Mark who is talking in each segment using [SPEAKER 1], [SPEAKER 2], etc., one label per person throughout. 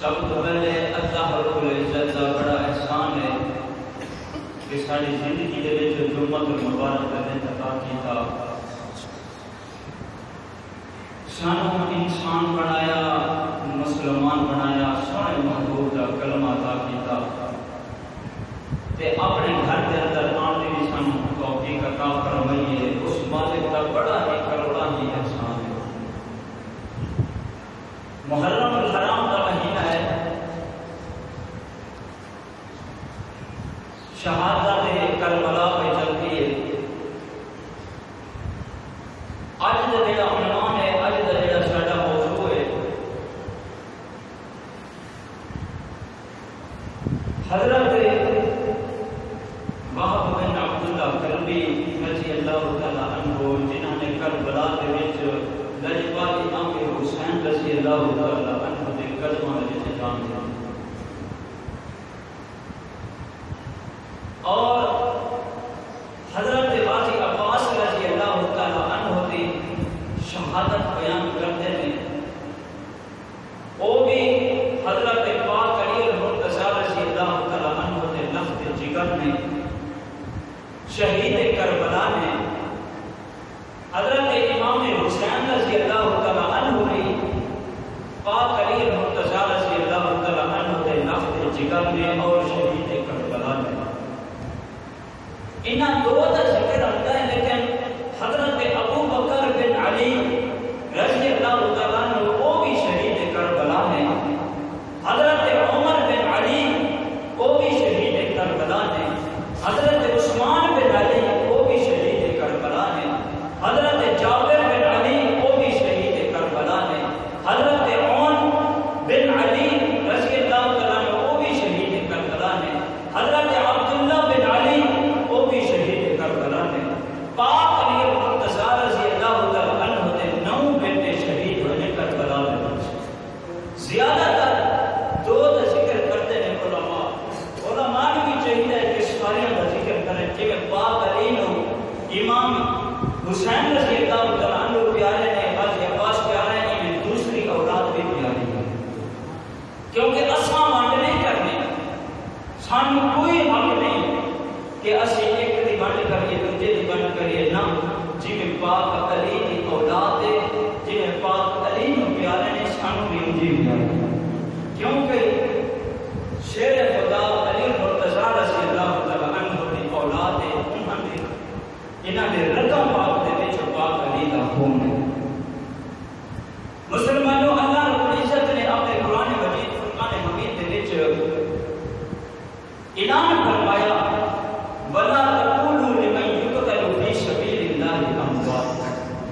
[SPEAKER 1] سب تو پہلے اللہ رب العزت کا بڑا احسان کہ ساری زندگی دے وچ جمعۃ المبارک کا دن عطا کیتا، سانوں انسان بنایا، مسلمان بنایا، سونے محبوب کا کلمہ عطا کیتا تے اپنے گھر کے اندر آن دی سانوں توفیق عطا فرمائیے۔ اس مالک کا بڑا ہی کروڑا ہی احسان ہے۔ محرم الحرام کا مہینہ ہے، شہادت کربلا پہ چلتی ہے۔ اج دا جڑا عنوان ہے، اج دا جڑا ساڈا موضوع ہے، حضرت وہب بن عبداللہ کربی رضی اللہ تعالی عنہ، جنہوں نے کربلا کے وچ لجپال امام حسین رضی اللہ تعالی عنہ کے قدموں وچ جان دیا، اور حضرت غازی عباس رضی اللہ تعالی عنہ کی شہادت بیان کرتے ہیں۔ وہ بھی حضرت پاک علی المرتضیٰ رضی اللہ تعالی عنہ کے لخت جگر میں، شہید کربلا نے، حضرت امام حسین رضی اللہ تعالی عنہ بھی پاک علی المرتضیٰ رضی اللہ تعالی عنہ کے لخت جگر میں اور شہید کربلا نے، انہاں دو کا ذکر آتا ہے، لیکن حضرت ابو بکر بن علی رضی اللہ تعالیٰ عنہ وہ بھی شہید کربلا ہے، حضرت عمر بن علی وہ بھی شہید کربلا ہے، حضرت عثمان بن علی وہ بھی شہید کربلا ہے، حضرت جابر بن علی وہ بھی شہید کربلا ہے، حضرت عون بن علی رضی اللہ تعالیٰ عنہ وہ بھی شہید کربلا ہے، حضرت عبداللہ بن علی وہ بھی شہید کربلا ہے۔ پاک علی المرتضیٰ رضی اللہ تعالیٰ عنہ کے 9 بیٹے شہید ہونے کربلا میں، زیادہ تر دو کا ذکر کرتے ہیں علماء۔ علماء بھی چاہیے کہ سارے کا ذکر کریں، کہ پاک علی نو امام حسین رضی اللہ تعالیٰ عنہ پیارے نے، غازی عباس پیارے نے، میں دوسری اولاد بھی پیاری ہے، کیونکہ اساں ونڈ نہیں کرنے، سانو کوئی حق نہیں کہ اسی ایک دی ونڈ کریے دوجے دی ونڈ کریے، نہ جی میں پاک علی دی اولاد ہے، جی میں پاک علی نو پیارے نے، سانو بھی انجی پیارے، کیونکہ شیر خدا علی المرتضیٰ رضی اللہ تعالیٰ عنہ دی اولاد ہے، انہاں نے رقم پاک دے وچ پاک علی دا خون ہے۔ مسلمانوں، اللہ رب العزت نے اپنے قرآن مجید فرقان حمید دے وچ اعلان فرمایا، وَلَا تَقُولُوا لِمَنْ يُقْتَلُ فِي سَبِيلِ اللَّهِ أَمْوَاتٌ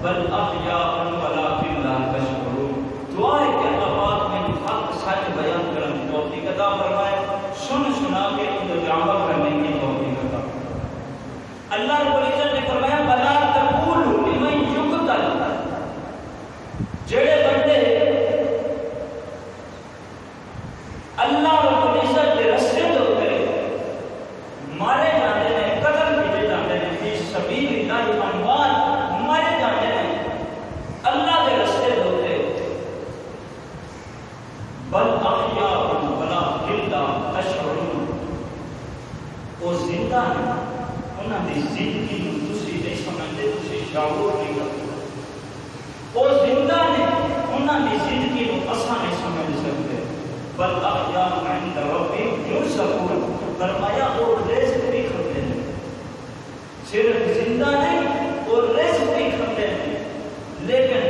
[SPEAKER 1] بَلْ أَحْيَاءٌ وَلَٰكِنْ لَا تَشْعُرُونَ۔ دعا ہے کہ اللہ پاک میں حق سچ بیان کرنے کی توفیق عطا فرمائے، سن سنا کے ان کو عمل کرنے کی توفیق عطا فرمائے۔ اللہ رب العزت نے فرمایا، وَلَا تَقُولُوا لِمَنْ يُقْتَلُ، جڑے بندے اللہ رب العزت کے رستے مارے جاتے ہیں، قتل کیے جاتے ہیں، فی سبیل اللہ اموات، مارے جاتے ہیں اللہ کے رستے ہوتے، بل احیاء ولٰکن لا تشعرون، وہ زندہ ہیں، انہوں نے زندگی کو تسی نہیں سمجھتے، تسی شعور نہیں کرتے، وہ زندہ ہیں، انہوں نے زندگی کو اساں نہیں سمجھ سکتے، بل احیاء عند ربہم یرزقون، فرمایا وہ رزق بھی کھاتے ہیں، صرف زندہ نہیں، وہ رزق بھی کھاتے ہیں، لیکن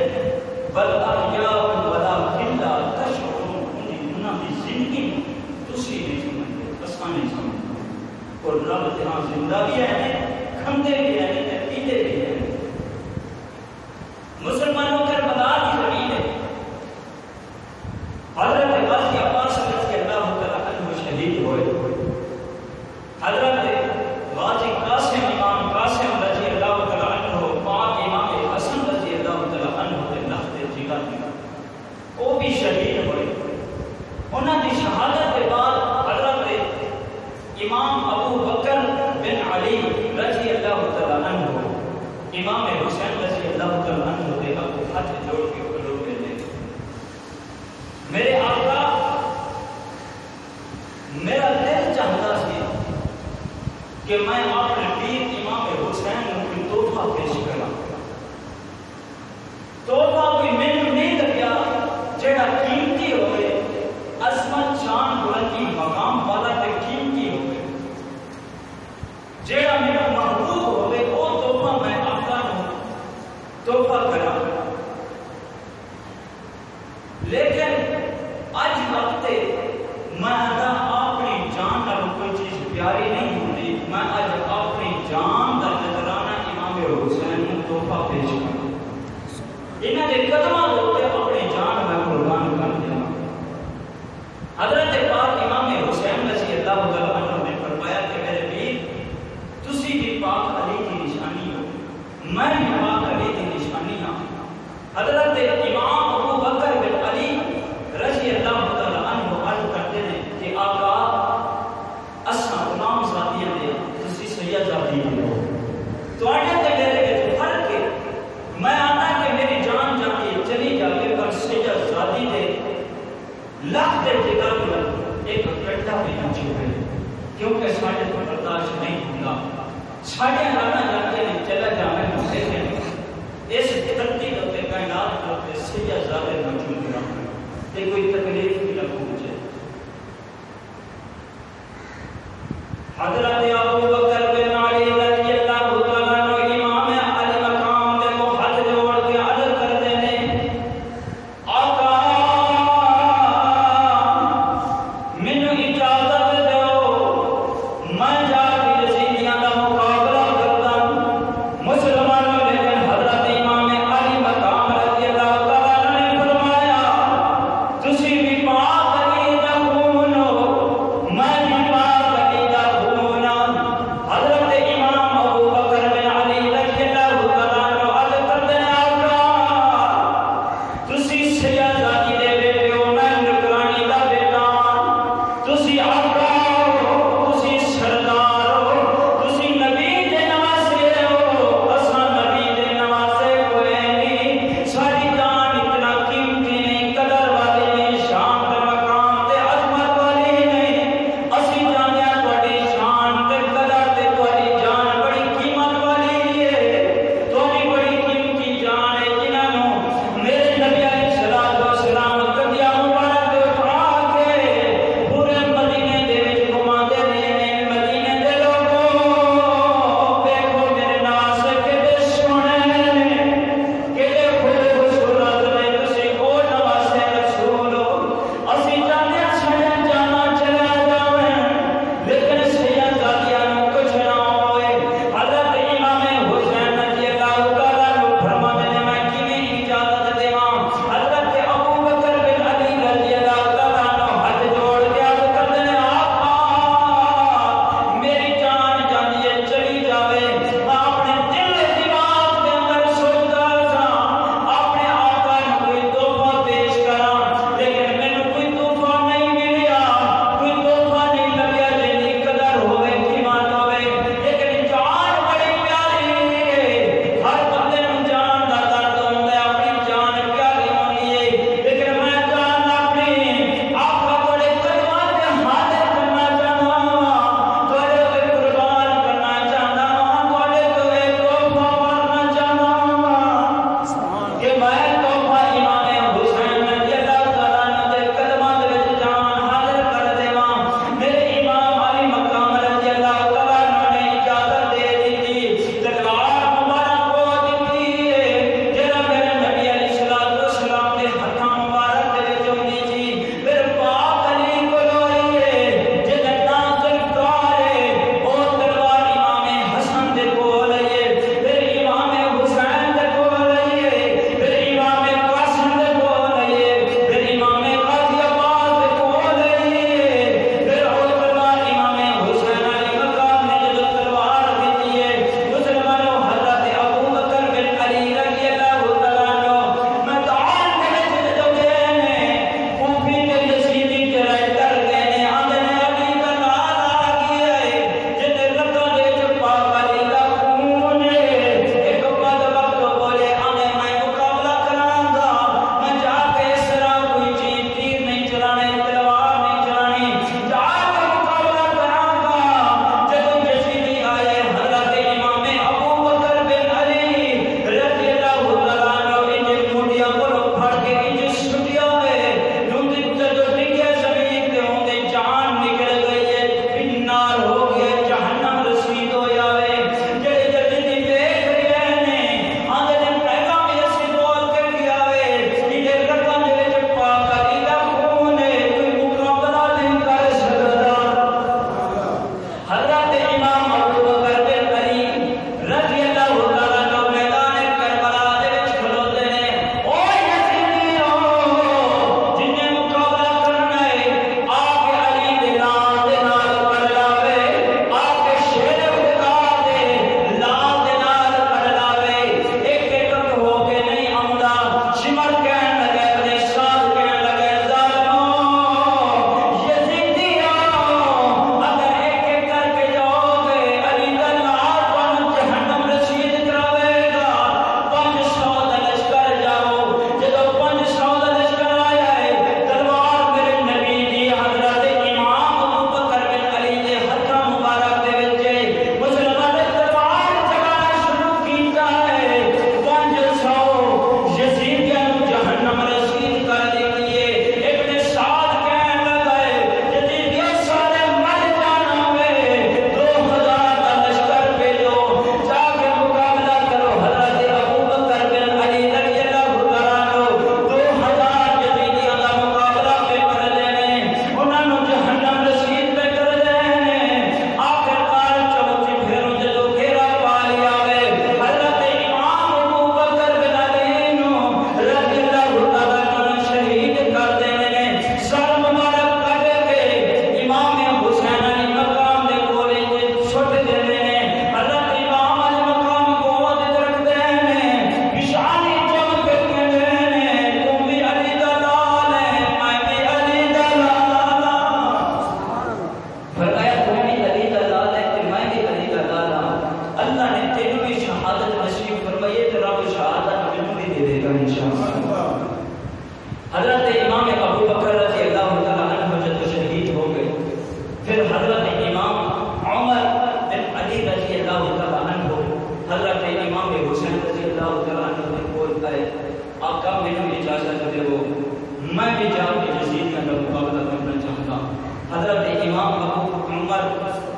[SPEAKER 1] بل احیاء ولٰکن لا تشعرون، انہوں کی زندگی تسی نہیں سمجھتے، اساں نہیں سمجھتے، اور رب جہاں زندہ بھی ہے، کھاندے بھی ہیں، پیتے بھی ہیں۔ مسلمانوں کربلا کی زمین ہے، حضرت غازی عباس رضی اللہ تعالیٰ عنہ شہید ہوئے، حضرت غازی قاسم امام قاسم رضی اللہ تعالیٰ عنہ، پاک امام حسن رضی اللہ تعالیٰ عنہ کے لخت جگر میں وہ بھی شہید ہوئے۔ انہوں نے شہادت کے بعد حضرت امام ابو بکر بن علی رضی اللہ تعالیٰ عنہ، امام حسین رضی اللہ تعالیٰ عنہ کے ابو ہاتھ جوڑ کے کھلو کے لے، میرے آقا میرا دل چاہتا سی کہ میں اپنے پیر امام حسین کو کوئی تحفہ پیش کرا. تحفہ کوئی مینوں نہیں لگیا جڑا قیمتی ہوئے، عظمت شان بلندی مقام والا تے قیمتی ہوئے، جڑا میرا محبوب ہوئے وہ تحفہ میں اپنا تحفہ کرا. لیکن اج وقت میں اپنی جان نال کوئی چیز پیاری نہیں ہوتی، میں اج اپنی جان کا نذرانہ امام حسین کو تحفہ پیش کروں. انہاں دے قدماں دے اپنی جان میں قربان کر دیا. حضرت پاک امام حسین رضی اللہ تعالیٰ عنہ نے فرمایا کہ میرے پیر تسی بھی پاک علی کی نشانی ہو، میں بھی پاک علی کی نشانی ہوں. حضرت امام ابو بکر بن علی رضی اللہ تعالیٰ عنہ عرض کرتے ہیں کہ آقا اساں غلام ذاتیاں دے تسی سید ذاتی ہو، تواڈے تے میرے وچ فرق ہے. میں آنا کہ میری جان جاتی چلی جائے پر سید ذاتی دے لاکھ دے جگر پر ایک کٹا بھی نہ چھوڑے، کیونکہ ساڈے کو برداشت نہیں ہوگا. ساڈے آنا جاتے ہیں چلا جاوے نہ دیکھیں اس دھرتی تے کائنات تے سید ذاتی موجود رہے تے کوئی تکلیف بھی نہ پہنچے. حضرت ابو بکر بن علی رضی اللہ تعالیٰ عنہ امام علی مقام دے کو ہاتھ جوڑ کے عرض کرتے ہیں آقا مینوں اجازت دو میں جا کے یزیدیاں دا مقابلہ کرتا مسلمانوں. لیکن حضرت امام علی مقام رضی اللہ تعالیٰ عنہ نے فرمایا تسی بھی پاک علی دا خون ہو، میں بھی پاک علی دا خون ہوں.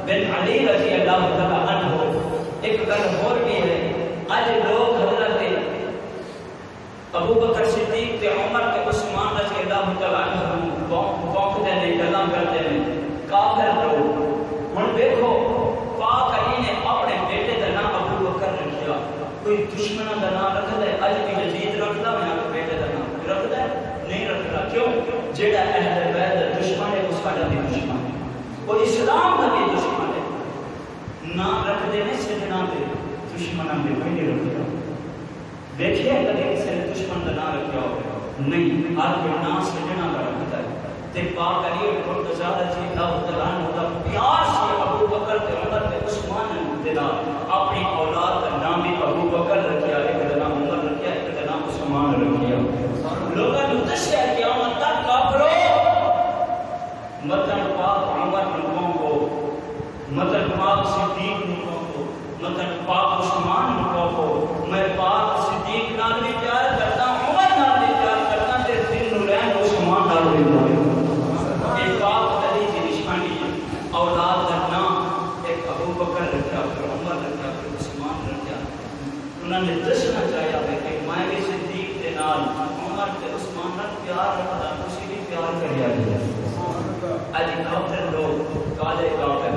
[SPEAKER 1] بن علی رضی اللہ تعالیٰ عنہ. ایک گل اور بھی ہے، آج لوگ حضرت ابو بکر صدیق تے عمر تے عثمان رضی اللہ تعالیٰ عنہ بونکتے ہیں، گلاں کرتے ہیں، کافر لوگ. ہن دیکھو پاک علی نے اپنے بیٹے کا نام ابو بکر رکھیا. کوئی دشمنوں کا نام رکھتا ہے؟ اج بھی یزید رکھتا ہے اپنے بیٹے کا نام رکھتا ہے؟ نہیں رکھتا. کیوں؟ جیڑا اہل بیت دشمن ہے اس کا بھی دشمن ہے، وہ اسلام کا بھی دشمن ہے. نام رکھتے ہیں سجنا کے دشمنوں کے کوئی نہیں رکھتا. دیکھیے کبھی کسی نے دشمن کا نام رکھا ہو؟ نہیں. ہر کوئی نام سجنا کا رکھتا ہے. تے پاک علی مرتضیٰ رضی اللہ تعالیٰ عنہ کا پیار سے ابو بکر تے عمر تے عثمان نے اپنی اولاد کا نام بھی ابو بکر رکھیا، ایک کا نام عمر رکھیا، ایک کا نام عثمان رکھیا. لوگوں نے دسیا کہ قیامت تک کافرو مطلب پاک عمر نکوں کو، مطلب پاک صدیق نکوں کو، مطلب پاک عثمان نکوں کو. میں پاک صدیق نال بھی پیار کرتا، عمر نال بھی پیار کرتا، تے دل نو رہن عثمان نال بھی پیار کرتا. ایک پاک علی کی نشانی اولاد کا نام ایک ابو بکر رکھا، پھر عمر رکھا، پھر عثمان رکھا. انہوں نے دسنا چاہیا ہے کہ میں بھی صدیق کے نال عمر تے عثمان نال پیار رکھتا، تسی بھی پیار کریا جائے. اج کافر لوگ کالے کافر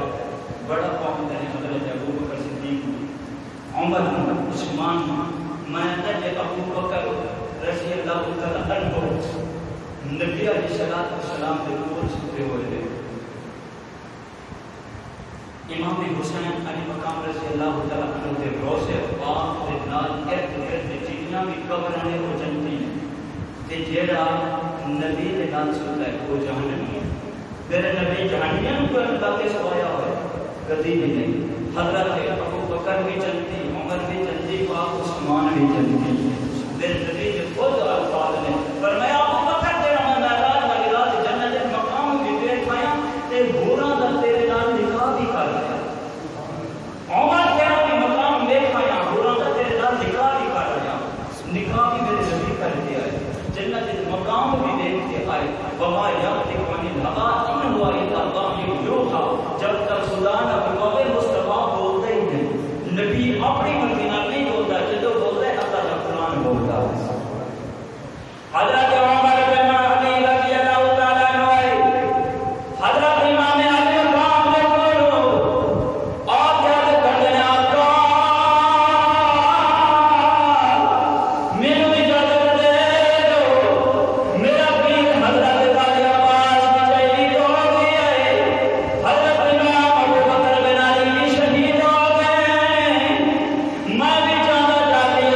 [SPEAKER 1] بڑا قوم نے حضرت ابو بکر صدیق عمر عثمان میں نے ابو بکر رضی اللہ تعالیٰ عنہ نبی علیہ الصلوۃ والسلام کے قول سنتے ہوئے امام حسین علی مقام رضی اللہ تعالیٰ عنہ کے روزے پاک کے نال ارد گرد جتنا بھی قبر ہیں وہ جنتی ہیں. تے جیڑا نبی کے نال سنتا ہے وہ جہنمی ہے. میرے نبی جہنمیوں کو اللہ کے سوایا ہوئے کبھی بھی نہیں. حضرت ابو بکر بھی جنتی، عمر بھی جنتی، پاک عثمان بھی جنتی. میرے نبی کے خود الفاظ نے فرمایا ابو بکر تیرا میں معراج والی رات جنت کے مقام بھی دیکھ پایا تے بھورا دا تیرے نال نکاح بھی کر لیا. عمر تیرا بھی مقام دیکھ پایا، بھورا دا تیرے نال نکاح بھی کر لیا. نکاح بھی میرے نبی کر دیا ہے، جنت کے مقام بھی دیکھ کے آئے. وما یعتق عن الهوى ان هو الا وحی یوحی. جب تک خدا نہ فرمائے مصطفیٰ بولتے ہی نہیں. نبی اپنی مرضی نال نہیں بولتا، جدو بولتا ہے اللہ کا قرآن بولتا ہے. حضرت عمر بن علی رضی اللہ تعالیٰ عنہ حضرت امام علی مقام نے بولو آپ یاد کر دینا آقا میرے اجازت دے دو، میرا پیر حضرت غازی عباس کی شہید ہو گئی ہے. حضرت امام ابو بکر بن علی شہید ہو گئے. میں بھی جانا چاہتی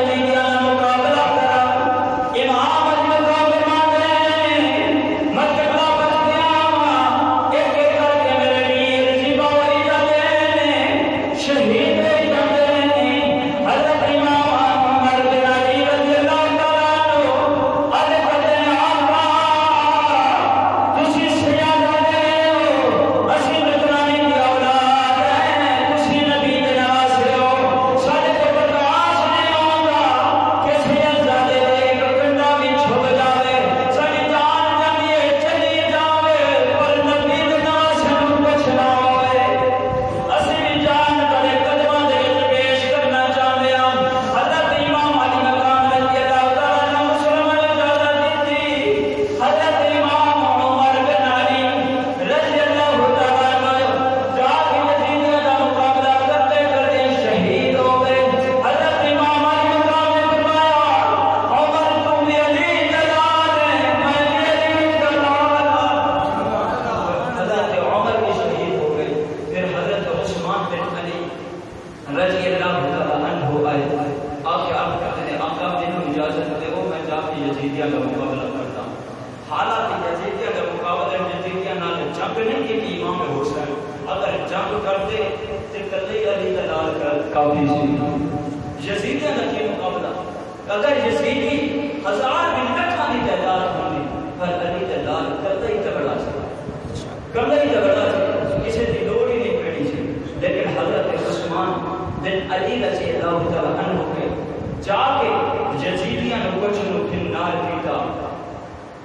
[SPEAKER 1] یزیدیاں کا مقابلہ کرا. امام یزیدیہ کا مقابلہ کرتا ہوں. حالانکہ یزیدیہ کا مقابلہ یزیدیہ نال جنگ نہیں کی امام حسین. اگر جنگ کرتے تو کلے علی دلال کر کافی سی. یزیدیہ کا کی مقابلہ اگر یزیدی ہزار بن لکھاں دی تعداد ہوندی پر علی دلال کلے ہی تگڑا سی. کلے ہی تگڑا سی، کسی دی لوڑ ہی نہیں پڑی سی. لیکن حضرت عثمان بن علی رضی اللہ تعالی عنہ کے جا کے یزیدیاں نے کچھ نو کنار کیتا،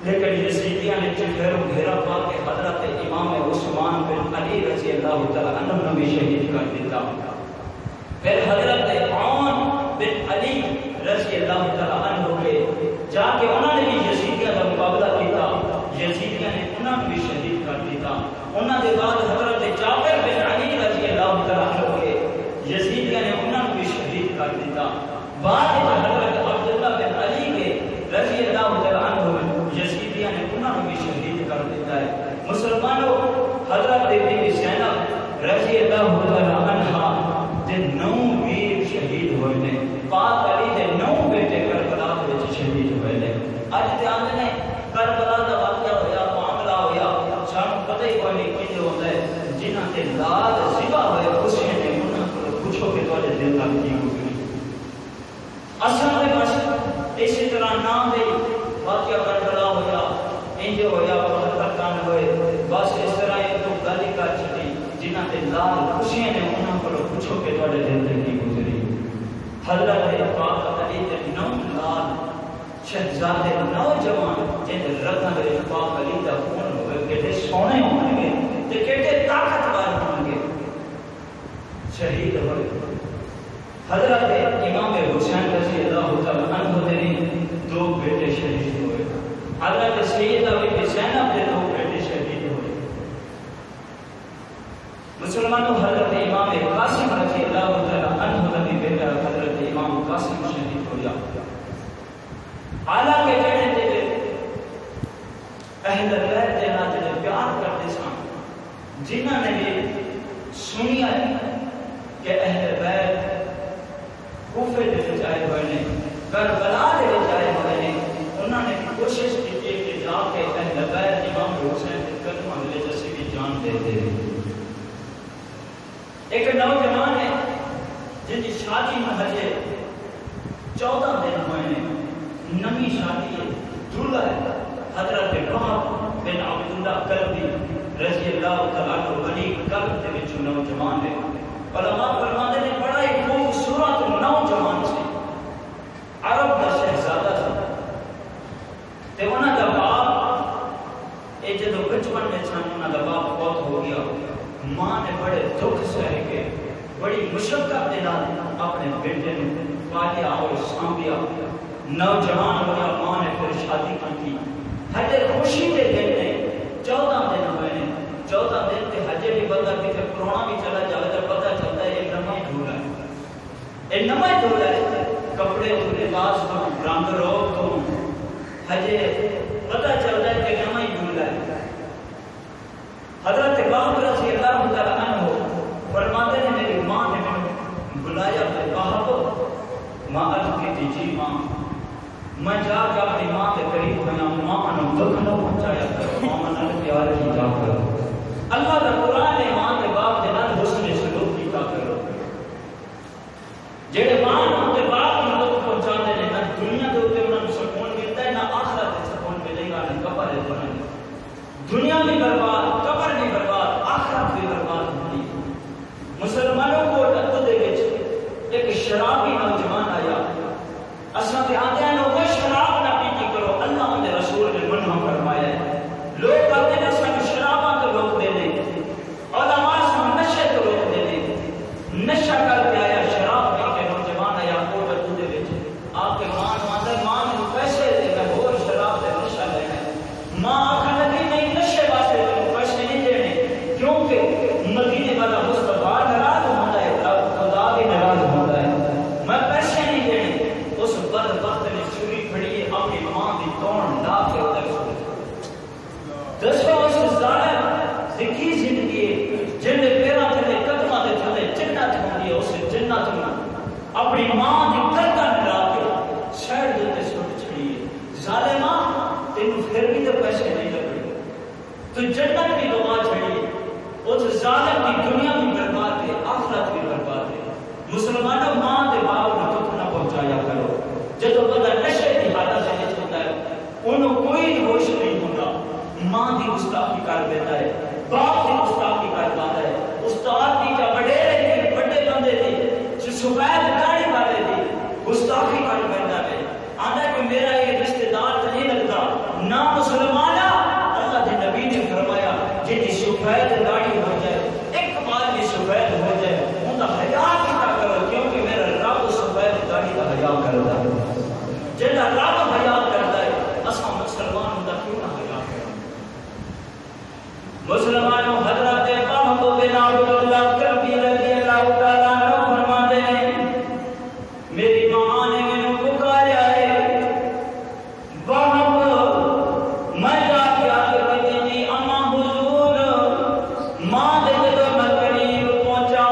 [SPEAKER 1] لیکن یزیدیاں نے چہروں گھیرا پا کے حضرت امام عثمان بن علی رضی اللہ اللہ تعالیٰ عنہ نے بھی شہید کر دیتا. پھر حضرت عون بن علی رضی اللہ تعالیٰ عنہ کے جا کے انہوں نے بھی یزیدیاں کا مقابلہ کیا. یزیدیاں نے انہوں نے بھی شہید کر دیتا. انہوں کے بعد حضرت جعفر بن علی رضی اللہ تعالیٰ عنہ کے یزیدیاں نے انہوں نے بھی شہید کر دیتا. بعد حضرت عبداللہ بن علی کے رضی اللہ تعالیٰ عنہ یزیدیاں نے انہوں نے بھی شہید کر دیتا ہے. مسلمانوں حضرت بی بی زینب رضی اللہ تعالیٰ عنہ دے 9 ویر شہید ہوئے نے. پاک علی دے 9 بیٹے کربلا وچ شہید ہوئے نے. اج تے آندے نے کربلا دا واقعہ ہویا معاملہ ہویا سانوں پتہ ہی کوئی نہیں کیندے ہوندا ہے. جنہاں تے لاد ذبح ہوئے خوشی نے انہاں کو پوچھو کہ تواڈے دل دا کی گزری. اصل دے بس اسی طرح نام دے واقعہ کربلا ہویا انج ہویا پتھر کان ہوئے بس اس طرح یہ تو گل ہی کر چھڈی. جنہاں تے لاد خوشی نے انہاں کو پوچھو کہ تواڈے دل دا کی گزری. حضرت پاک علی دے 9 لال شہزادے نوجوان جن رتن دے پاک علی دا خون ہوئے کتے سونے ہون گے تے کتے طاقتور ہون گے شہید ہوئے. حضرت امام حسین رضی اللہ تعالیٰ عنہ دے 2 بیٹے شہید ہوئے. حضرت سیدہ بی بی زینب دے 2 بیٹے شہید ہوئے. مسلمانوں حضرت امام قاسم رضی اللہ تعالیٰ عنہ دا بھی بیٹا حضرت امام قاسم شہید ہویا. حالانکہ جڑے تے اہل بیت دے نال جڑے پیار کرتے سن جنہاں نے بھی سنیا کہ اہل بیت کوفے دے وچ آئے ہوئے نے کربلا دے وچ آئے ہوئے نے انہاں نے کوشش کی کہ جا کے اہل بیت امام حسین دے قدماں دے وچ اسی بھی جان دے دے. ایک نوجوان ہے جن کی شادی میں ہجے 14 دن ہوئے نے. نمی شادی ہے دلہا ہے حضرت وہب بن عبداللہ کلبی رضی اللہ تعالیٰ عنہ ولی کلب دے وچ نوجوان ہے. علماء فرماتے ہیں بڑا ہی خوبصورت نوجوان سے عرب دا شہزادہ تھا. تے انہاں دا باپ اے جدوں بچپن میں سن انہاں دا باپ فوت ہو گیا. ماں نے بڑے دکھ سہ کے بڑی مشقت دے نال اپنے بیٹے نے پالیا اور سانبھیا. نوجوان ہوا ماں نے پھر شادی کی. ہجے خوشی دے دن نے 14 دن ہوئے نے. 14 دن تے ہجے بھی بندہ کتے پرونا بھی چلا جائے تو پتہ چلتا ہے یہ نما ہی دھولا ہے. یہ نما ہی دھولا ہے. کپڑے تو لباس تو رنگ روپ تو ہجے پتہ چلتا ہے کہ نما ہی دھولا ہے. حضرت وہب رضی اللہ تعالیٰ عنہ فرماتے ہیں میری ماں نے مجھے بلایا کہ وہب ماں عرض کی جی ماں میں جا کے اپنی ماں کے قریب ہویا ماں نے دکھ نہ پہنچایا کرو ماں نے پیار کی جا کرو. اللہ کا قرآن نے ماں کے باپ کے نال حسن سلوک کی کا کرو. جڑے ماں کے باپ کو دکھ پہنچاتے ہیں نہ دنیا کے اوپر انہاں کو سکون ملتا ہے نہ آخرت میں سکون ملے گا نہ قبر ہے بنائے. دنیا بھی برباد قبر بھی برباد آخرت بھی برباد ہوئی. مسلمانوں کو ڈکو دے وچ ایک شرابی نوجوان آیا. اساں تے آندے ہیں وہ شراب نہ پیتی کرو اللہ دے رسول نے منع فرمایا ہے. لوگ کہتے ہیں سن شراباں تو روک دے دیں علماء سن نشے تو روک دے دیں. نشہ کر کے آیا شراب پی کے نوجوان آیا وہ ڈکو دے وچ آپ کے ماں اندر ماں نے پیسے دے کر اور شراب دے نشہ لینا ہے. ماں آخر لگی نہیں نشے واسطے پیسے نہیں دینے کیونکہ مدینے والا مصطفیٰ ناراض ہوتا ہے خدا بھی ناراض ہوتا ہے. میں پیسے نہیں دینے. اس بدبخت نے چوری پھڑی اپنی ماں کی کون لا کے ادھر دسو اس ظالم ذکی زندگی جن پیروں تھلے قدماں دے تھلے جنت ہوندی ہے اس جنت میں اپنی ماں کی گردن لا کے سائڈ دے سٹ چھڑی ہے. ظالما تینوں پھر بھی تو پیسے نہیں لگے تو جنت بھی گوا چھڑی. اس ظالم کی دنیا بھی برباد ہے آخرت بھی برباد ہے. مسلمانوں ماں دے باپ کو دکھ نہ پہنچایا کرو. جدو بندہ نشے کی حالت سے ہوتا ہے انہوں کوئی ہوش نہیں ہوتا. ماں کی گستاخی کر دیتا ہے باپ کی گستاخی کر دیتا ہے. استاد کی جا بڑے بڑے بندے دی سفید داڑھی والے دی گستاخی کر دیتا ہے. آندا کہ میرا یہ رشتہ دار تو نہیں لگتا نہ مسلمانہ. اللہ کے نبی نے فرمایا جن کی سفید داڑھی ہو جائے ایک مسلمانوں حضرت وہب بن عبداللہ کربی رضی اللہ تعالیٰ عنہ فرماتے ہیں میری ماں نے مجھے پکارا ہے وہب میں جا کے آگے کہتی جی اما حضور ماں دے جدو میں قریب پہنچا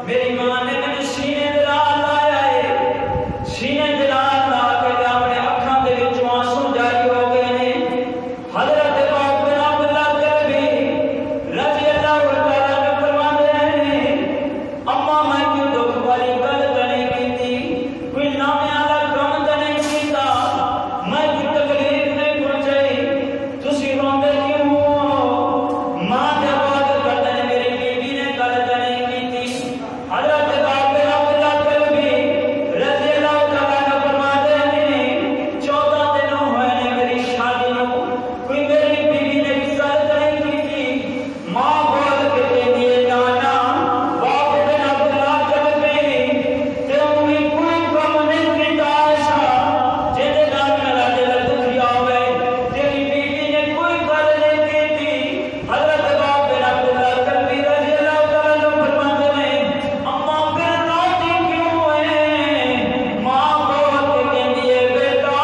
[SPEAKER 1] میری ماں نے مجھے سینے دلال لایا ہے سینے دلال لا کے اپنے اکھاں دے وچوں آنسو جاری ہو گئے نے حضرت وہب بن عبداللہ کربی رضی اللہ تعالیٰ عنہ فرماتے ہیں اما میں کیوں دکھ والی گل نہیں کیتی کوئی نامے والا کام تے نہیں کیتا میں کوئی تکلیف نہیں پہنچائی تسی روندے کیوں ہو ماں دے بات کرتے ہیں میری بیوی نے گل نہیں کیتی حضرت وہب بن عبداللہ کربی رضی اللہ تعالیٰ عنہ فرماتے ہیں 14 دن ہوئے نے میری شادی نو کوئی میری بیوی نے بھی گل نہیں کیتی ماں بول کے کہتی ہے نانا وہب بن عبداللہ کربی تے امی کوئی کم نہیں کیتا ایسا جہدے نال میرا دل دکھیا ہوئے تیری بیوی نے کوئی گل نہیں کیتی حضرت وہب بن عبداللہ کربی رضی اللہ تعالیٰ عنہ فرماتے ہیں اما پھر روتی کیوں ہے ماں بول کے کہتی ہے بیٹا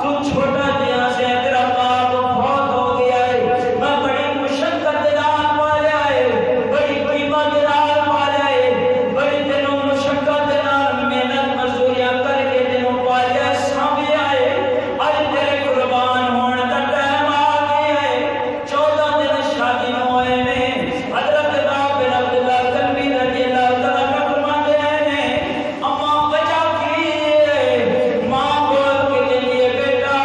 [SPEAKER 1] تو چھوٹا جہاں سے تیرا باپ بہت ہو گیا ہے میں بڑی مشقت نال پالیا ہے بڑی قیمت نال پالیا ہے بڑی تینوں مشقت نال محنت مزدوریاں کر کے تینوں پالیا ہے سانبھیا ہے اج تیرے قربان ہون دا ٹائم آ گیا ہے 14 دن شادی نو ہوئے نے حضرت وہب بن عبداللہ کربی رضی اللہ تعالیٰ عنہ فرماتے ہیں اما وجہ کی ہے ماں بول کے کہتی ہے بیٹا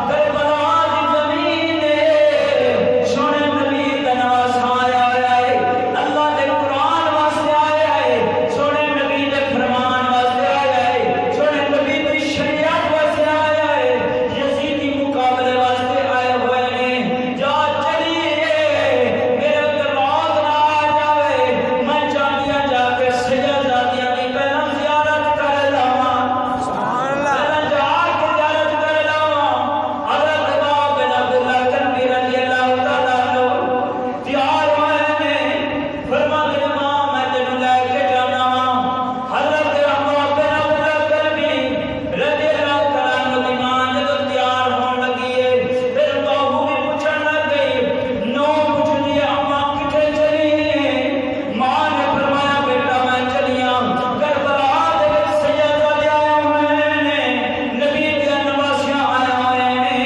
[SPEAKER 1] کربلا دی زمین ہے سونے نبی دا نواز آیا ہے اللہ دے قرآن واسطے آیا ہے سونے نبی دے فرمان واسطے آیا ہے سونے نبی دی شریعت واسطے آیا ہے یزیدی مقابلے واسطے آئے ہوئے نے جا چلیے میرے دماغ نہ آ جاوے میں چاندیاں جا کے سجدادیاں دی پہلا زیارت کر لاواں پہلا جا کے زیارت کر لاواں حضرت وہب بن عبداللہ کربی رضی اللہ تعالیٰ عنہ تیار ہوئے نے فرماتے ہیں ماں میں تینوں لے کے جانا وا حضرت وہب بن عبداللہ کربی رضی اللہ تعالیٰ عنہ دی ماں جدو تیار ہون لگی ہے پھر بہو بھی پوچھن لگ گئی نو پوچھدی ہے اما کتے چلی ہے ماں نے فرمایا بیٹا میں چلیاں کربلا دے وچ سیدزادے آئے ہوئے نے نبی دے نواسیاں آئے ہوئے نے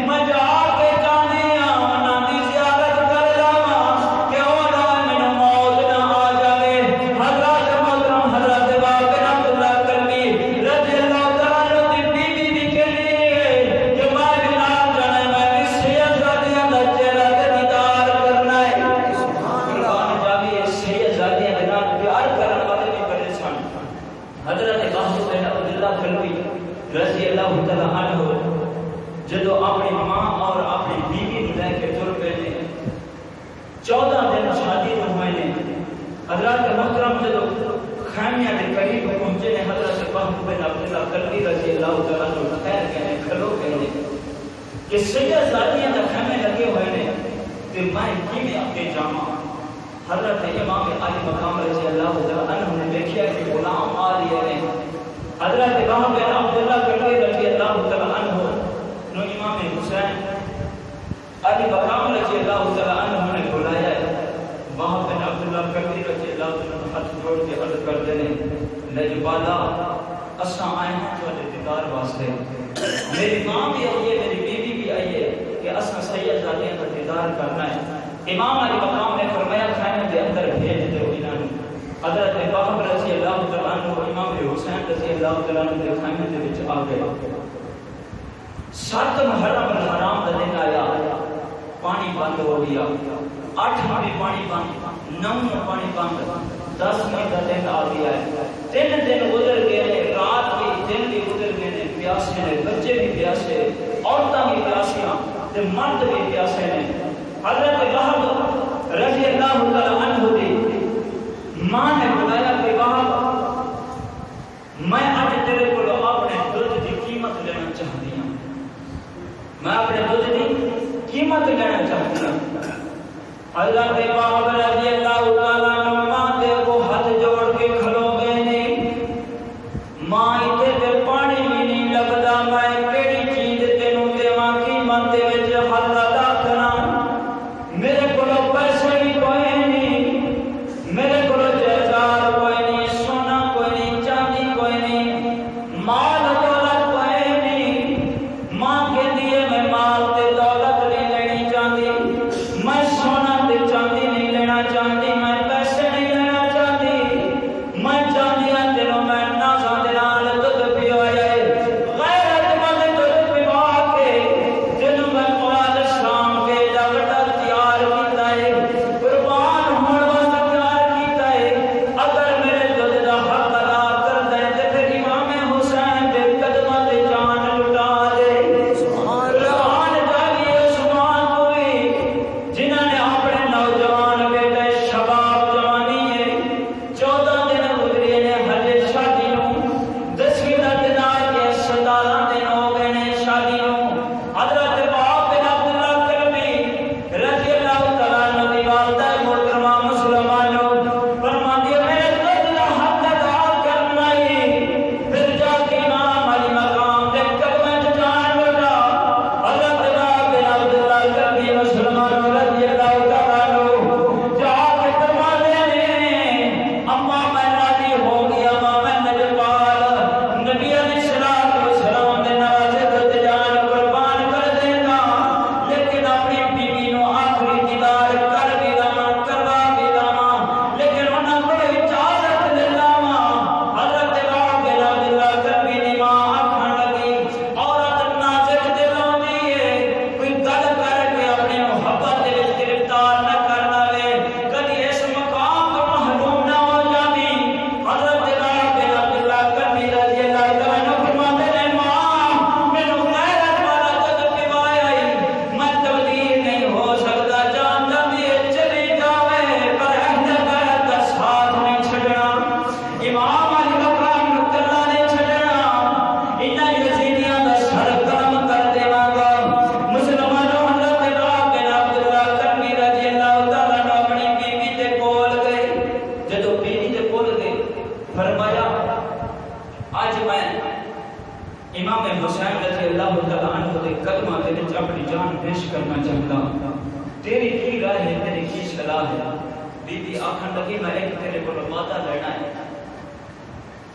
[SPEAKER 1] میں جا کے چاندیاں انہاں دی زیارت کر لاواں کہ اولا مینوں موت نہ آ جاوے حضرت محترم حضرت وہب بن عبداللہ کربی رضی اللہ تعالیٰ عنہ دی بیوی بھی کہتی ہے کہ میں بھی نال جانا ہے میں بھی سیدزادیاں دا چہرہ تے دیدار کرنا ہے قربان جاوی سیدزادیاں دے نال پیار کرن والے بھی بڑے سن حضرت وہب بن عبداللہ کربی رضی اللہ تعالیٰ عنہ جدو اپنی ماں اور اپنی بیوی نو لے کے تر پے نے 14 دن شادی نو ہوئے نے حضرت محترم جدو خیمیاں دے قریب پہنچے نے حضرت وہب بن عبداللہ کربی رضی اللہ تعالیٰ عنہ خیر کہنے کھلو کہنے کہ سیدزادیاں دا خیمے لگے ہوئے نے تے میں کیویں اگے جاواں حضرت امام علی مقام رضی اللہ تعالیٰ عنہ نے دیکھا کہ غلام آ رہے ہیں حضرت وہب بن عبداللہ کربی رضی اللہ تعالیٰ عنہ نو امام حسین علی مقام رضی اللہ تعالیٰ عنہ نے بلایا ہے وہب بن عبداللہ کربی رضی اللہ تعالیٰ عنہ ہاتھ جوڑ کے عرض کرتے ہیں نجبالا اساں آئے ہیں تھوڑے دیدار واسطے میری ماں بھی آئی ہے میری بیوی بھی آئی ہے کہ اساں سیدزادیاں کا دیدار کرنا ہے امام علی مقام نے فرمایا خیمے دے اندر بھیج دو انہاں نوں حضرت وہب رضی اللہ تعالیٰ عنہ امام حسین رضی اللہ تعالیٰ عنہ دے خیمے دے وچ آ گئے 7 محرم الحرام دا دن آیا پانی بند ہو گیا 8 میں پانی بند 9 میں پانی بند 10 میں دا دن آ گیا ہے 3 دن گزر گئے نے رات بھی دن بھی گزر گئے نے پیاسے نے بچے بھی پیاسے عورتاں بھی پیاسیاں تے مرد بھی پیاسے نے حضرت وہب رضی اللہ تعالیٰ عنہ دی ماں نے بتایا کہ وہب میں آج تیرے کو اپنے دودھ کی قیمت لینا چاہتی ہوں میں اپنے دودھ کی قیمت لینا لینا چاہتی ہیں۔ حضرت باپ رضی اللہ تعالیٰ عنہ ماں دے کو ہاتھ جوڑ کے کھلو گئے نے، ماں اتنے تے پانی بھی نہیں لگدا، میں کیڑی چیز تینوں دیواں قیمت دے وچ حل ادا کراں، میرے کولو پیسے بھی کوئی نہیں، میرے کولو جائیداد کوئی نہیں، سونا کوئی نہیں، چاندی کوئی نہیں، مال دولت کوئی نہیں۔ ماں کہندی ہے میں مال تے دولت نہیں لینی چاہتی، میں سونا تے چاندی نہیں لینا چاہتی، میں پیسے نہیں لینا چاہتی، میں چاہتی ہوں تینوں میں نازاں دے نال دودھ پیوایا ہے، غیرت مند دودھ پیوا کے تینوں میں قرآن اسلام کے دا وڈا تیار کیتا ہے، قربان ہون واسطے تیار کیتا ہے۔ اگر میرے دودھ دا حق ادا کر دے تے پھر امام حسین دے قدماں تے جان لٹا دے۔ قربان جاوی عثمان کوئی جنہاں نے اپنے نوجوان بیٹے شباب جوانی ہے 14 دن گزرے نے ہجے شادی نوں، 10ویں دا دن آ کے 17 دن ہو گئے نے شادی نوں۔ حضرت باپ بن عبداللہ کرمی رضی اللہ تعالیٰ عنہ دی والدہ محترمہ مسلمانوں فرماتی ہے میرے دودھ دا حق ادا کرنا ہی، پھر جا کے امام علی مقام دے قدمیں چ جان لٹا۔ حضرت باپ بن عبداللہ کرمی مسلمانوں رضی اللہ تعالیٰ عنہ جا کے فرماتے ہیں اما میں راضی ہو گیا، ماں میں نجپال نبی علیہ الصلوۃ والسلام دے نواسے دودھ جان قربان کر دینا، لیکن اپنی بیوی نو آخری دیدار کر بھی لاواں، کروا بھی لاواں، لیکن انہاں کو اجازت دے لاواں۔ حضرت باپ بن عبداللہ کرمی دی ماں آکھن لگی عورت نازک دل ہوندی ہے، کوئی گل کر کے اپنی محبت دے وچ گرفتار نہ کر لے، کدی اس مقام تو محروم نہ ہو جاندی۔ حضرت باپ بن عبداللہ کرمی رضی اللہ تعالیٰ عنہ فرماتے ہیں ماں مینوں غیرت والا دودھ پیوایا ہے، میں تبدیل نہیں ہو سکتا، جان جاندی ہے چلی جاوے پر اہل بیت دا ساتھ نہیں چھڈنا، امام علی مقام نوں کلا نہیں چھڈنا، انہاں یزیدیاں دا سر قلم کر دیواں گا۔ مسلمانوں حضرت باپ بن عبداللہ کرمی رضی اللہ تعالیٰ عنہ اپنی بیوی دے کول گئے، جدوں بیوی دے کول گئے فرمایا اج میں امام حسین رضی اللہ تعالیٰ عنہ دے قدماں دے وچ اپنی جان پیش کرنا چاہتا، تیری کی رائے ہے، تیری کی صلاح ہے؟ بی بی آکھن لگی میں ایک تیرے کو وعدہ لینا ہے۔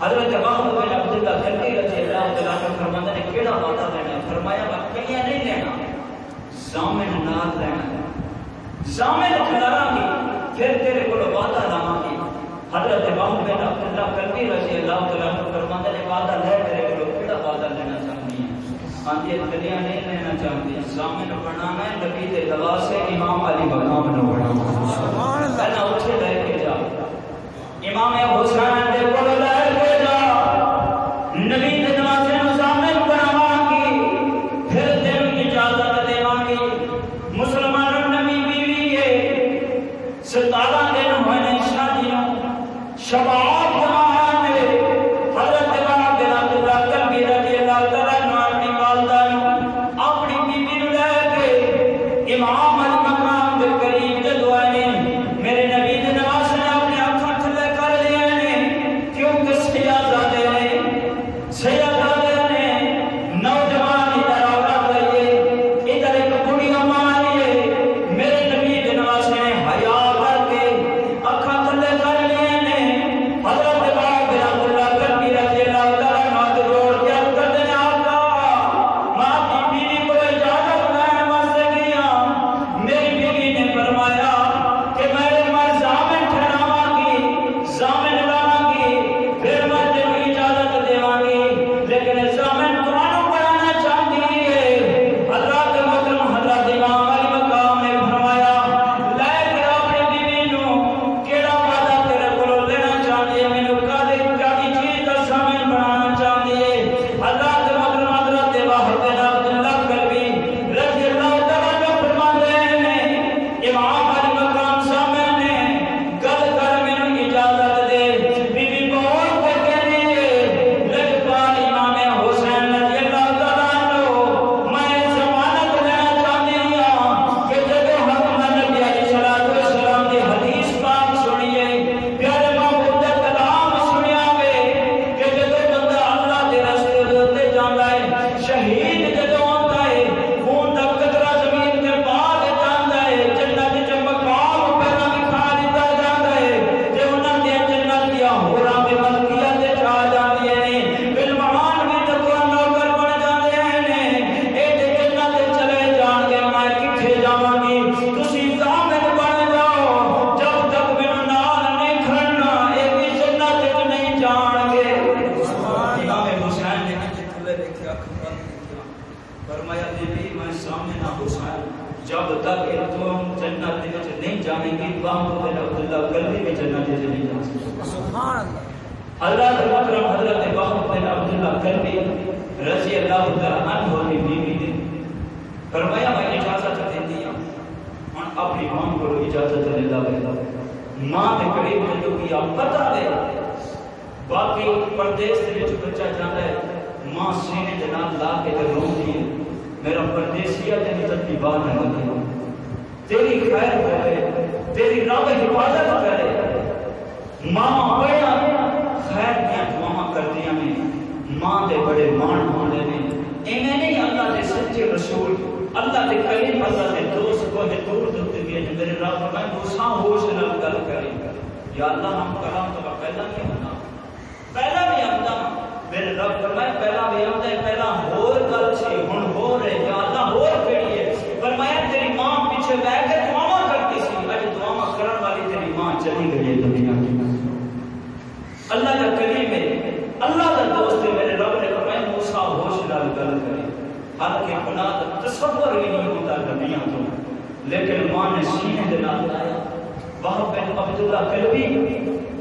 [SPEAKER 1] حضرت باپ بن عبداللہ کرمی رضی اللہ تعالیٰ عنہ فرماتے ہیں کیڑا وعدہ لینا ہے؟ فرمایا میں کہیں نہیں لینا، ضامن نال لینا ہے، ضامن کھلاراں گی پھر تیرے کو وعدہ لاواں گی۔ حضرت باپ بن عبداللہ کرمی رضی اللہ تعالیٰ عنہ فرماتے ہیں وعدہ لے میرے کو کیڑا وعدہ لینا چاہتی ہیں؟ آندھی کلیاں نہیں لینا چاہتی، ضامن بنانا ہے نبی دے دوا سے امام علی مقام نو بنانا، پہلا اٹھے لے کے جا امام حسین دے کول لے کے جا، نبی دے دوا سے ضامن بناواں گی، پھر تینوں اجازت دیواں گی۔ مسلمانوں نبی بیوی ہے 17 دن ہوئے نے شادی نوں، شباب جوان ہے۔ حضرت باپ بن عبداللہ کرمی رضی اللہ تعالیٰ عنہ اپنی والدہ نوں اپنی بیوی نوں لے کے امام علی مقام دے قریب جدوں آئے نے، میرے نبی دے نواسے نے اپنی اکھاں تھلے کر لیا نے، کیونکہ سیادہ نے نوجوان ادھر عورت آئی ہے، ادھر ایک بڑی ماں آئی ہے، جاواں گی تسی ضامن بن جاؤ جب تک میرے نال نہیں کھڑنا اے بھی جنت وچ نہیں جان گے امام حسین نے تھلے دیکھا اکھ بند کیتا فرمایا بی بی میں سامنے نہ حسین جب تک تم جنت وچ نہیں جاویں گی وہاں بن عبداللہ کلبی میں جنت وچ نہیں جا سکتے سبحان اللہ حضرت محترم حضرت وہب بن عبداللہ کلبی رضی اللہ تعالی عنہ کی بیوی نے فرمایا میں اجازت دیتی ہوں ہن اپنی ماں کو اجازت لے لا ماں کے قریب جو کیا پتہ ہے باقی پردیس وچ بچہ جاندا ہے ماں سینے دے نال لا کے روندی ہے میرا پردیسیہ تے نتتی باہر نہ لگے تیری خیر کرے تیری رب حفاظت کرے ماں بڑا خیر کیا دعاواں کردیاں نے ماں دے بڑے مان ہوندے نے ایویں نہیں اللہ دے سچے رسول اللہ دے کریم اللہ دے دوست کو دے دور دتے گئے میرے رب میں موسیٰ ہوش نال گل کرے یا اللہ ہم کلام تو پہلا نہیں ہونا پہلا بھی آندا میرے رب فرمائے پہلا بھی آندا ہے پہلا ہور گل سی ہن ہو رہے یا اللہ ہور کیڑی ہے فرمایا تیری ماں پیچھے بیٹھ کے دعاواں کرتی سی اج دعاواں کرن والی تیری ماں چلی گئی ہے دنیا کی اللہ کا کریم ہے اللہ کا دوست ہے میرے رب نے فرمایا موسیٰ ہوش نال گل کرے حالانکہ گناہ تصور بھی نہیں ہوتا نبیوں تو لیکن ماں نے سینے دے نال لایا وہب بن عبداللہ کلبی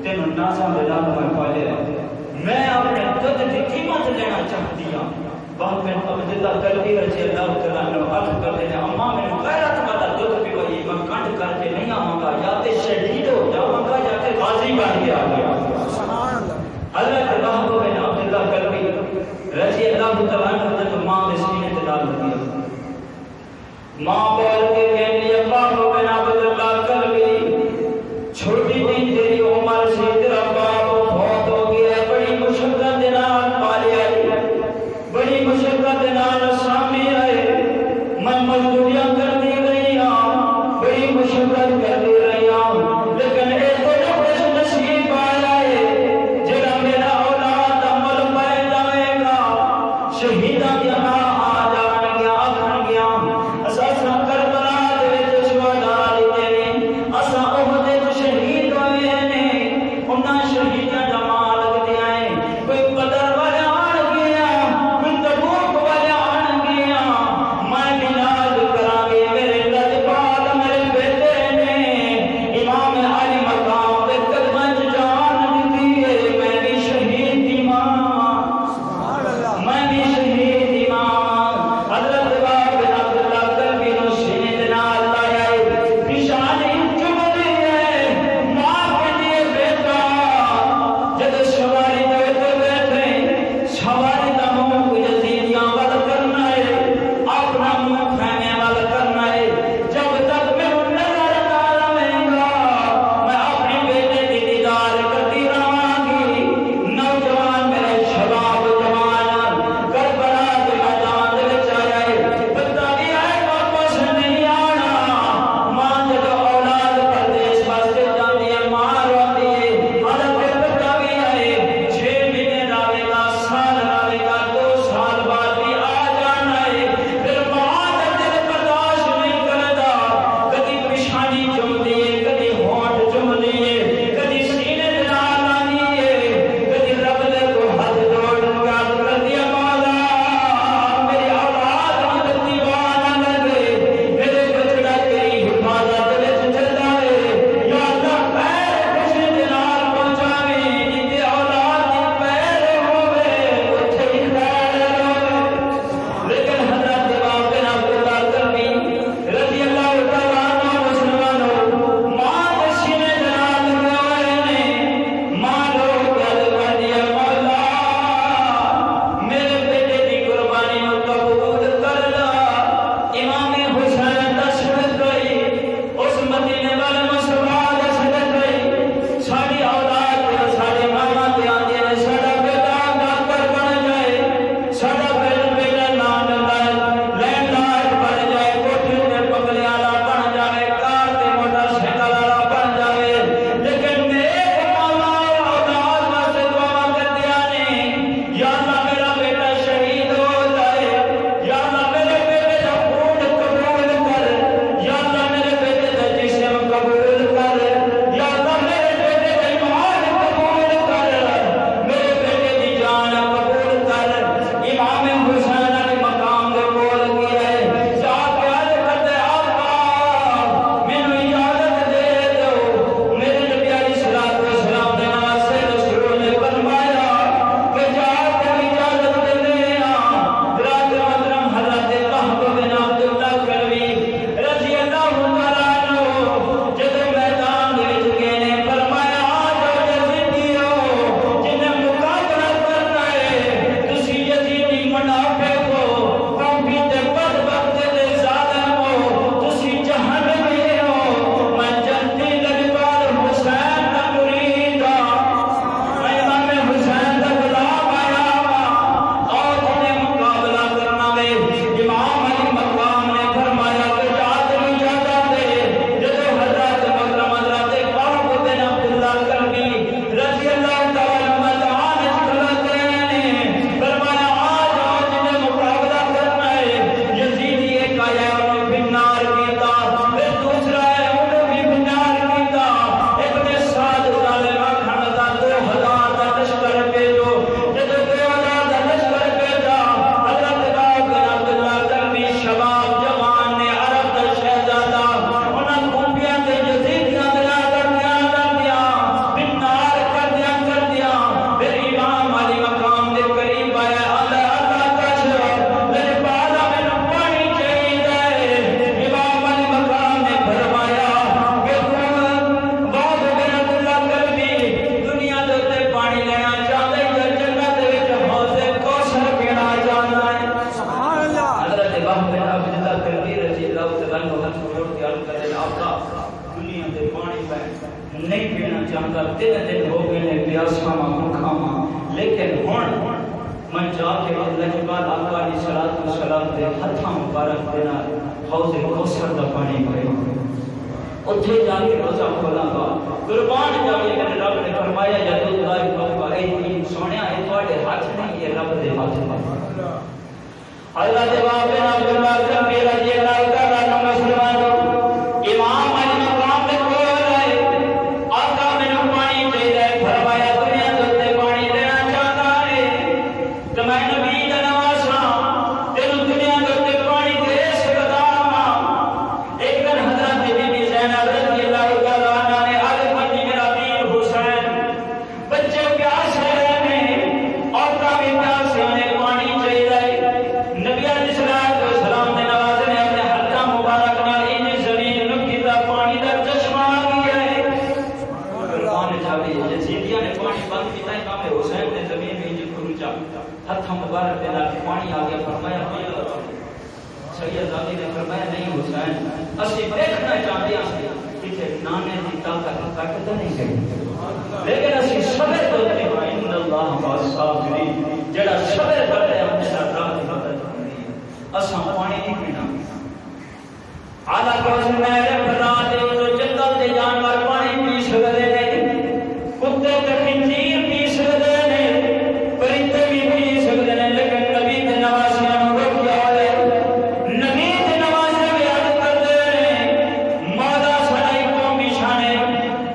[SPEAKER 1] تینوں نازاں دے نال میں پالیا میں اپنے دودھ کی قیمت لینا چاہتی ہوں وہب بن عبداللہ کلبی رضی اللہ تعالیٰ عنہ عرض کرتے ہیں اماں میں غیرت والا دودھ پیوائی میں کنڈ کر کے نہیں آؤں گا یا تے شہید ہو جاؤں گا یا تے غازی بن کے آ گیا حضرت وہب بن عبداللہ کلبی رضی اللہ تعالیٰ عنہ نے تو ماں کے سینے تے ڈال دیا ماں بول کے کہنے وہب بن عبداللہ کلبی چھوٹی دن تیری عمر سے تیرا باپ بہت ہو گیا بڑی مشکل دے نال پالیا بڑی مشکل دے نال سامنے آئے میں مزدوریاں کرتی رہی ہوں بڑی مشکل کرتی رہی ہوں لیکن ایک تو خوش نصیب آیا ہے جڑا میرا اولاد عمل پائے جائے گا شہیداں دی آ جان گیا آکھن گیا اساں کربلا اٹھ کے عرض کرے آقا دنیا دے پانی پہ نہیں پینا چاہتا 3 دن ہو گئے نے پیاسا بھوکا لیکن ہن میں جا کے اللہ کے بعد آقا علیہ الصلوۃ والسلام دے ہتھاں مبارک دے نال حوض کوثر دا پانی پے اوتھے جا کے روزہ کھولاں گا قربان جاوے میرے رب نے فرمایا ید اللہ فوق ایدیہم سونیا اے تواڈے ہاتھ نہیں یہ رب دے ہاتھ ہے اللہ دے بابے نال اللہ کبیر رضی اللہ تعالی عنہ مسلمانوں امام علی مقام تے کول آئے آقا مینوں پانی دے دے فرمایا دنیا دے پانی دینا چاہتا ہے کہ میں نبی دا نواسا تینوں دنیا دے پانی دے سکدا ہاں ایک دن حضرت بی بی زینب رضی اللہ تعالی عنہ نے عرض کی میرا پیر حسین بچے پیاسے ہیں اور کا بھی پیاسے نے پانی چاہیے نبی علیہ السلام نے نواز نے اپنے ہاتھ مبارک نال ان زمین نو کیتا پانی دا چشمہ آ گیا ہے قربان جاوے یزیدیاں نے پانی بند کیتا امام حسین نے زمین میں جو کھروچا ہاتھ مبارک دے نال پانی آ گیا فرمایا پی سید زادی نے فرمایا نہیں حسین اسی دیکھنا چاہتے ہیں کہ نانے دی طاقت نہیں ہے لیکن اسی صبر کرتے ہیں ان اللہ والصابرین جڑا صبر کرتے ہیں ہمیشہ راہ دی مدد ہوندی ہے اساں پانی نہیں پینا اعلی کوس میرے خدا دے تو جنگل دے جانور پانی پی سکدے نے کتے تے خنزیر پی سکدے نے پرندے بھی پی سکدے نے لیکن نبی دے نواسیاں نوں روکیا ہوئے نبی دے نواسے بھی عرض کردے نے مولا ساڈی قوم دی شان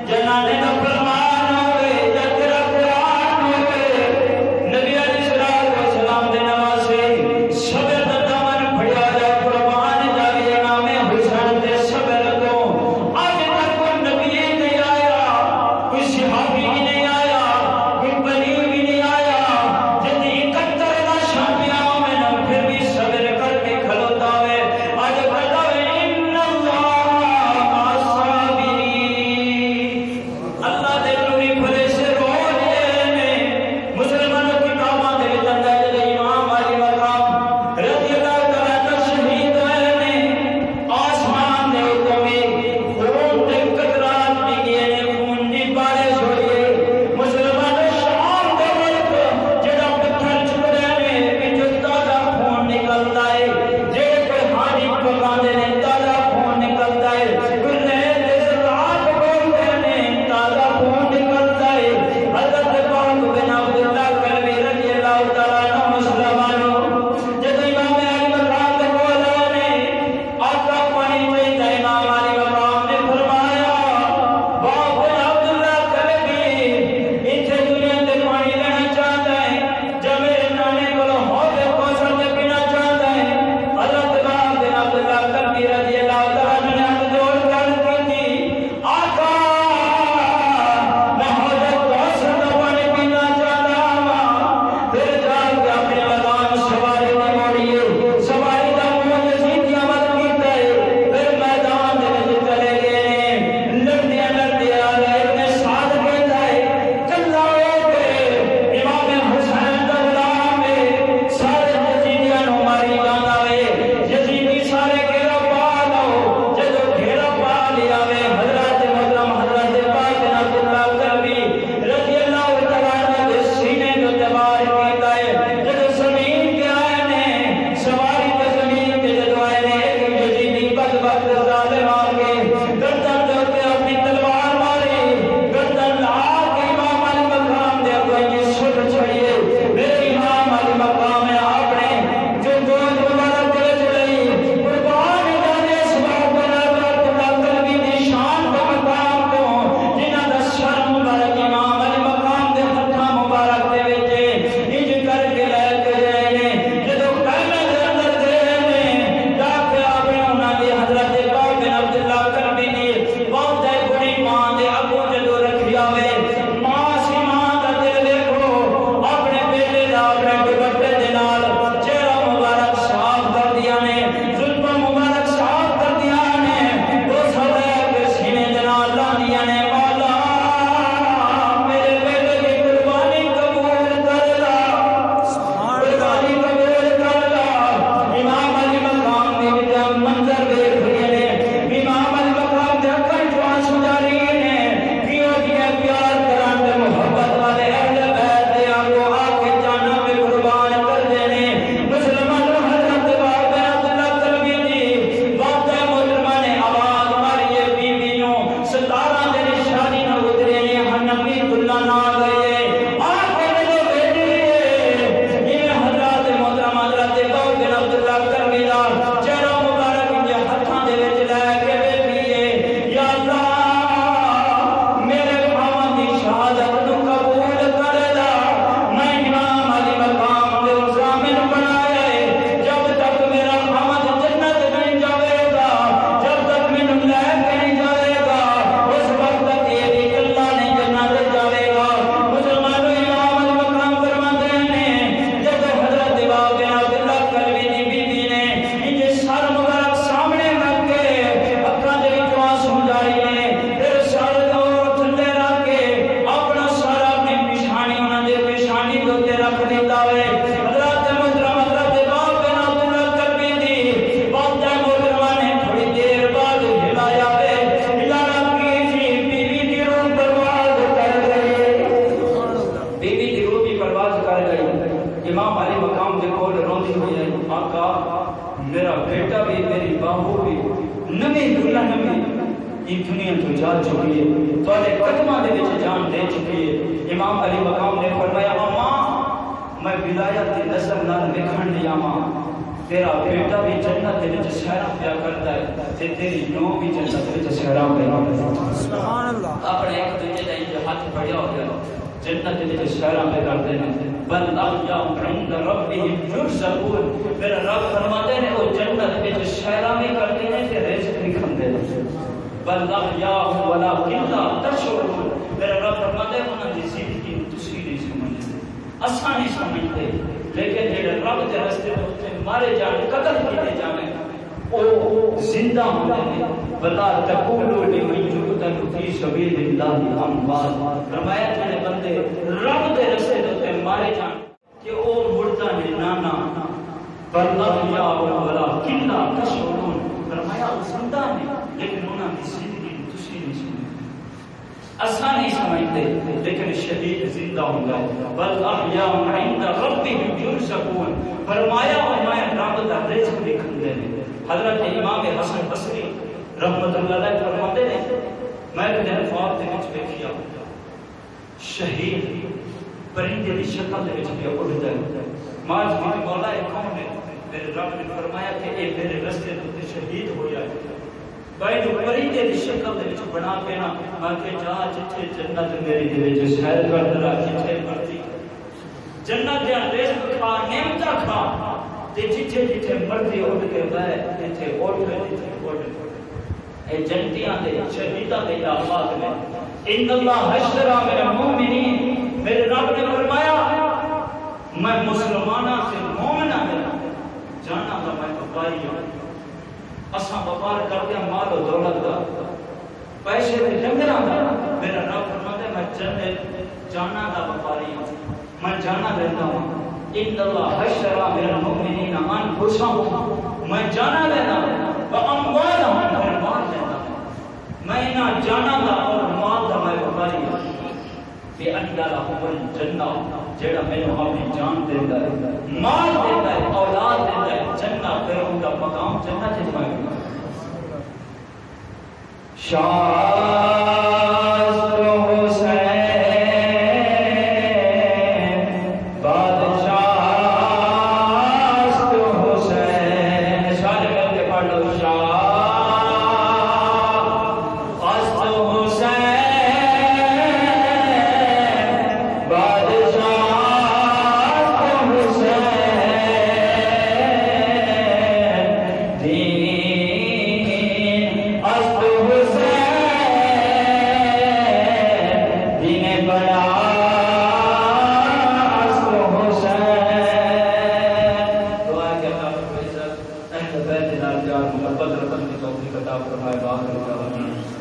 [SPEAKER 1] جنہاں نے فرمان ہوئے یا تیرا قرآن ہوئے نبی علیہ السلام دے نواسے صبر دا دامن پھڑیا جائے قربان جاوے امام حسین دے صبر یہ دنیا تو جا چکی ہے، تھوڑے قدمہ دے وچ جان دے چکی ہے۔ امام علی مقام نے فرمایا اماں میں ولایت دی نظر نال وکھن لیا ماں، تیرا بیٹا بھی جنت دے وچ سیرا پیا کرتا ہے تے تیری نو بھی جنت دے وچ سیرا پیا کرتا ہے۔ سبحان اللہ۔ اپنے ایک دوجے دا یہ ہاتھ بڑھیا ہو گیا، جنت دے وچ سیرا پیا کرتے ہیں۔ بل احیاء عند ربهم یرزقون، میرا رب فرماتے ہیں وہ جنت وچ سیرا بھی کرتے ہیں تے رزق بھی کھاندے ہیں۔ بل احیاء ولکن لا تشعرون، میرا رب فرماتے ہیں انہاں دی زندگی تسی نہیں سمجھتے، اساں نہیں سمجھتے، لیکن جڑے رب دے راستے تے مارے جان قتل کیتے جانے او زندہ ہوندے ہیں۔ بلا تقولوا لمن يقتل في سبيل الله اموات، فرمایا جڑے بندے رب دے راستے تے مارے جان کہ او مردہ نے نانا، بل احیاء ولکن لا تشعرون، فرمایا وہ زندہ ہیں لیکن انہاں دی زندگی تسی نہیں سمجھتے، اساں نہیں سمجھتے، لیکن شہید زندہ ہوں گا۔ بل احیاء عند ربهم یرزقون، فرمایا میں رب دا رزق بھی کھندے نے۔ حضرت امام حسن بصری رحمت اللہ علیہ فرماتے ہیں میں نے خواب دے وچ دیکھیا شہید پرندے دی شکل دے وچ پیا اڑدا ہے، ماں جی مولا کون ہے؟ میرے رب نے فرمایا کہ اے میرے رستے تے شہید ہویا ہے، بھائی جو پرندے دی شکل دے وچ بنا کے نا میں کہ جا جتھے جنت میری دے وچ سیر کردا جتھے مرضی جنت دے رزق کھا نعمتاں کھا تے جتھے جتھے مرضی اٹھ کے بیٹھ جتھے اٹھ جتھے اٹھ، اے جنتیاں دے شہیداں دے الفاظ میں ان اللہ حشر من المؤمنین، میرے رب نے فرمایا میں مسلماناں سے مومناں دے جانا دا میں وفاری ہوں، اساں وفار کرتے ہیں مال و دولت دا پیسے دے ڈنگراں دا، میرا رب فرماتا ہے میں جنت جانا دا وفاری ہوں، میں جانا دیتا ہوں۔ ان اللہ حشر من المؤمنین انفسهم، میں جانا دیتا ہوں واموالهم، میں مال دیتا ہوں، میں انہاں جانا دا اور مال دا میں وفاری ہوں۔ بِأَنَّ لَهُمُ الْجَنَّةَ، جیڑا میں نے اپنی جان دیتا ہے، مال دیتا ہے، اولاد دیتا ہے، جنت پھر ان کا مقام جنت ہے۔ محبت رکھنے کی توفیق عطا فرمائے۔